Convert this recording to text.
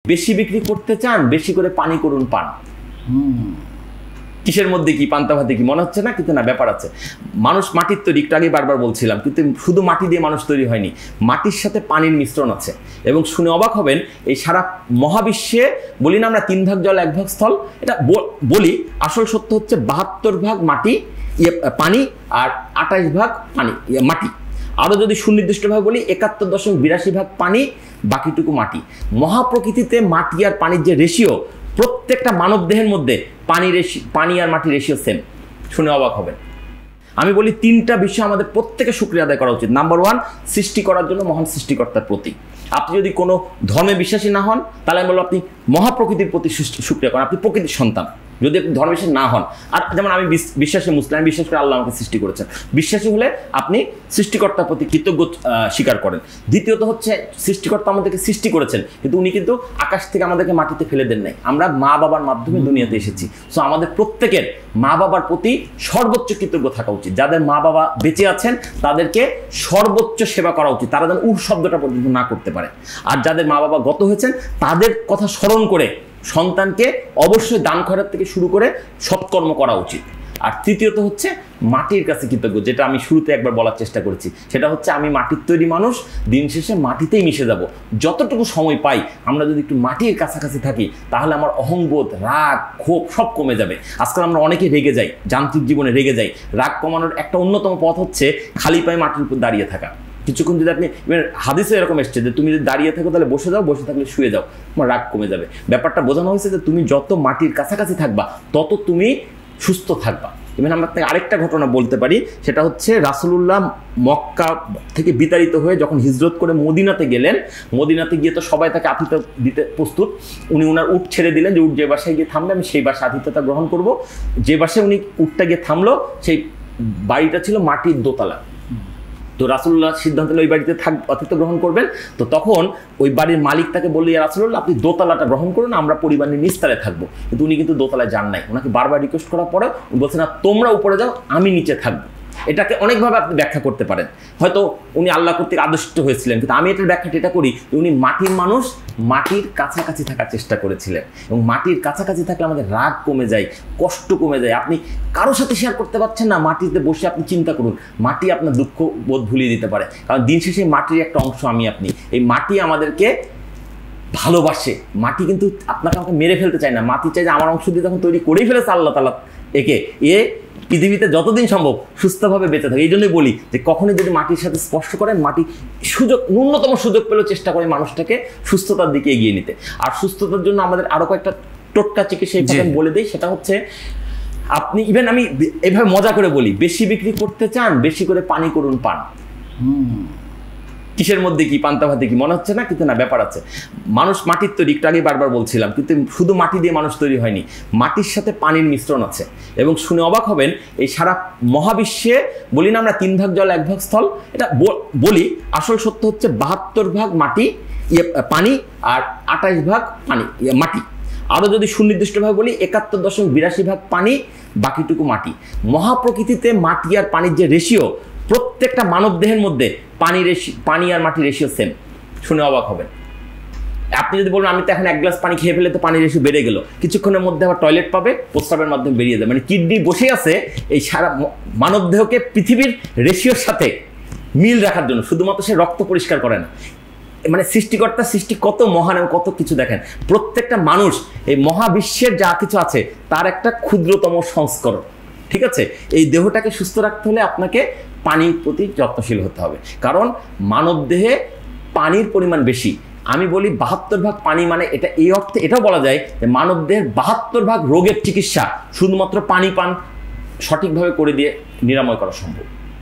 বেশি বিক্রি করতে চান, বেশি করে পানি করুন পান। কিসের মধ্যে কি, পান্তা ভাতে কি মনে হচ্ছে না? কিন্তু না, ব্যাপার আছে। মানুষ মাটির তৈরি, একটু আগে বারবার বলছিলাম, কিন্তু শুধু মাটি দিয়ে মানুষ তৈরি হয়নি, মাটির সাথে পানির মিশ্রণ আছে। এবং শুনে অবাক হবেন, এই সারা মহাবিশ্বে বলি না আমরা 3 ভাগ জল 1 ভাগ স্থল, এটা বলি, আসল সত্য হচ্ছে 72 ভাগ মাটি পানি আর 28 ভাগ পানি মাটি। আরও যদি সুনির্দিষ্টভাবে বলি 71.82 ভাগ পানি, বাকিটুকু মাটি। মহাপ্রকৃতিতে মাটি আর পানির যে রেশিও, প্রত্যেকটা মানব দেহের মধ্যে পানি আর মাটির রেশিও সেম। শুনে অবাক হবেন। আমি বলি 3টা বিষয় আমাদের প্রত্যেকে শুকরিয়া আদায় করা উচিত। নাম্বার 1, সৃষ্টি করার জন্য মহান সৃষ্টিকর্তার প্রতি। আপনি যদি কোনো ধর্মে বিশ্বাসী না হন, তাহলে আমি বলবো আপনি মহাপ্রকৃতির প্রতি শুকরিয়া করেন, আপনি প্রকৃতির সন্তান। যদি আপনি ধর্মবিশ্বাসী না হন, আর যেমন আমি বিশ্বাসী মুসলিম, আমি বিশ্বাস করে আল্লাহ আমাকে সৃষ্টি করেছেন, বিশ্বাসী হলে আপনি সৃষ্টিকর্তার প্রতি কৃতজ্ঞ স্বীকার করেন। দ্বিতীয়ত হচ্ছে সৃষ্টিকর্তা আমাদেরকে সৃষ্টি করেছেন, কিন্তু উনি কিন্তু আকাশ থেকে আমাদেরকে মাটিতে ফেলে দেন নাই। আমরা মা বাবার মাধ্যমে দুনিয়াতে এসেছি। সো আমাদের প্রত্যেকের মা বাবার প্রতি সর্বোচ্চ কৃতজ্ঞ থাকা উচিত। যাদের মা বাবা বেঁচে আছেন তাদেরকে সর্বোচ্চ সেবা করা উচিত, তারা যেন শব্দটা পর্যন্ত না করতে পারে। আর যাদের মা বাবা গত হয়েছেন তাদের কথা স্মরণ করে সন্তানকে অবশ্যই দান খয়রাত থেকে শুরু করে সৎকর্ম করা উচিত। আর তৃতীয়ত হচ্ছে মাটির কাছে কৃতজ্ঞ, যেটা আমি শুরুতে একবার বলার চেষ্টা করেছি, সেটা হচ্ছে আমি মাটির তৈরি মানুষ, দিন শেষে মাটিতেই মিশে যাব। যতটুকু সময় পাই আমরা যদি একটু মাটির কাছাকাছি থাকি, তাহলে আমার অহংবোধ, রাগ, ক্ষোভ সব কমে যাবে। আজকাল আমরা অনেকে রেগে যাই, যান্ত্রিক জীবনে রেগে যাই। রাগ কমানোর একটা অন্যতম পথ হচ্ছে খালি পায়ে মাটির উপর দাঁড়িয়ে থাকা। কিছুক্ষণ যদি আপনি, হাদিসে এরকম এসছে যে তুমি যদি দাঁড়িয়ে থাকো তাহলে বসে যাও, বসে থাকলে শুয়ে যাও, তোমার রাগ কমে যাবে। ব্যাপারটা বোঝানো হয়েছে যে তুমি যত মাটির কাছাকাছি থাকবা তত তুমি সুস্থ থাকবা। ইভেন আমরা আরেকটা ঘটনা বলতে পারি, সেটা হচ্ছে রাসূলুল্লাহ মক্কা থেকে বিতাড়িত হয়ে যখন হিজরত করে মদিনাতে গেলেন, মদিনাতে গিয়ে তো সবাই তাকে আতিথ্য দিতে প্রস্তুত। উনি ওনার উট ছেড়ে দিলেন যে উট যে বাসায় গিয়ে থামবে আমি সেই বাসায় আতিথ্যতা গ্রহণ করব। যে বাসায় উনি উটটা গিয়ে থামলো সেই বাড়িটা ছিল মাটির দোতলা। তো রাসূলুল্লাহ সিদ্ধান্ত নিলেন ওই বাড়িতে আতিথ্য গ্রহণ করবেন। তো তখন ওই বাড়ির মালিক তাকে বললো, ইয়া রাসূলুল্লাহ আপনি দোতলাটা গ্রহণ করুন, আমরা পরিবার নিয়ে নিচতলায় থাকবো। কিন্তু উনি কিন্তু দোতলায় যান নাই, ওনাকে বারবার রিকোয়েস্ট করার পরে উনি বলছেন না তোমরা উপরে যাও, আমি নিচে থাকবো। এটাকে অনেকভাবে আপনি ব্যাখ্যা করতে পারেন। হয়তো উনি আল্লাহ কর্তৃক আদিষ্ট হয়েছিলেন, কিন্তু আমি এটার ব্যাখ্যাটা এটা করি যে উনি মাটির মানুষ, মাটির কাছাকাছি থাকার চেষ্টা করেছিলেন। এবং মাটির কাছাকাছি থাকলে আমাদের রাগ কমে যায়, কষ্ট কমে যায়। আপনি কারোর সাথে শেয়ার করতে পারছেন না, মাটিতে বসে আপনি চিন্তা করুন, মাটি আপনার দুঃখ বোধ ভুলিয়ে দিতে পারে। কারণ দিন শেষে মাটির একটা অংশ আমি আপনি। এই মাটি আমাদেরকে ভালোবাসে। মাটি কিন্তু আপনাকে আমাকে মেরে ফেলতে চায় না, মাটি চাই যে আমার অংশ দিয়ে যখন তৈরি করেই ফেলেছে আল্লাহ তাআলা একে, পৃথিবীতে যতদিন সম্ভব সুস্থভাবে বেঁচে থাকে। এই জন্যই বলি যে কখনই যদি মাটির সাথে স্পর্শ করেন, মাটি ন্যূনতম সুযোগ পেলেও চেষ্টা করে মানুষটাকে সুস্থতার দিকে এগিয়ে নিতে। আর সুস্থতার জন্য আমাদের আরো কয়েকটা টোটকা চিকিৎসা বলে দিই, সেটা হচ্ছে আপনি, ইভেন আমি এভাবে মজা করে বলি, বেশি বিক্রি করতে চান, বেশি করে পানি করুন পান। কিসের মধ্যে কি, পান্তা ভাতে কি মনে হচ্ছে না? কিন্তু না, ব্যাপার আছে। মানুষ মাটির তৈরি, একটু আগে বারবার বলছিলাম, কিন্তু শুধু মাটি দিয়ে মানুষ তৈরি হয়নি, মাটির সাথে পানির মিশ্রণ আছে। এবং শুনে অবাক হবেন, এই সারা মহাবিশ্বে বলি না আমরা 3 ভাগ জল 1 ভাগ স্থল, এটা বলি, আসল সত্য হচ্ছে 72 ভাগ পানি আর 28 ভাগ মাটি। আরও যদি সুনির্দিষ্টভাবে বলি 71.82 ভাগ পানি, বাকিটুকু মাটি। মহাপ্রকৃতিতে মাটি আর পানির যে রেশিও, প্রত্যেকটা মানব দেহের মধ্যে পানি আর মাটির রেশিও সেম। শুনে অবাক হবেন। আপনি যদি বলুন আমি তো এখন 1 গ্লাস পানি খেয়ে ফেলে তো পানির রেশিও বেড়ে গেল, কিছুক্ষণের মধ্যে আবার টয়লেট পাবে, প্রস্রাবের মাধ্যমে বেরিয়ে যাবে। মানে কিডনি বসে আছে এই সারা মানব দেহকে পৃথিবীর রেশিওর সাথে মিল রাখার জন্য, শুধুমাত্র সে রক্ত পরিষ্কার করে না। মানে সৃষ্টিকর্তার সৃষ্টি কত মহান এবং কত কিছু দেখেন। প্রত্যেকটা মানুষ এই মহাবিশ্বের যা কিছু আছে তার একটা ক্ষুদ্রতম সংস্করণ। ঠিক আছে, এই দেহটাকে সুস্থ রাখতে হলে আপনাকে পানির প্রতি যত্নশীল হতে হবে, কারণ মানব দেহে পানির পরিমাণ বেশি। আমি বলি 72 ভাগ পানি, মানে এটা এই অর্থে এটাও বলা যায় যে মানব দেহের 72 ভাগ রোগের চিকিৎসা শুধুমাত্র পানি পান সঠিকভাবে করে দিয়ে নিরাময় করা সম্ভব।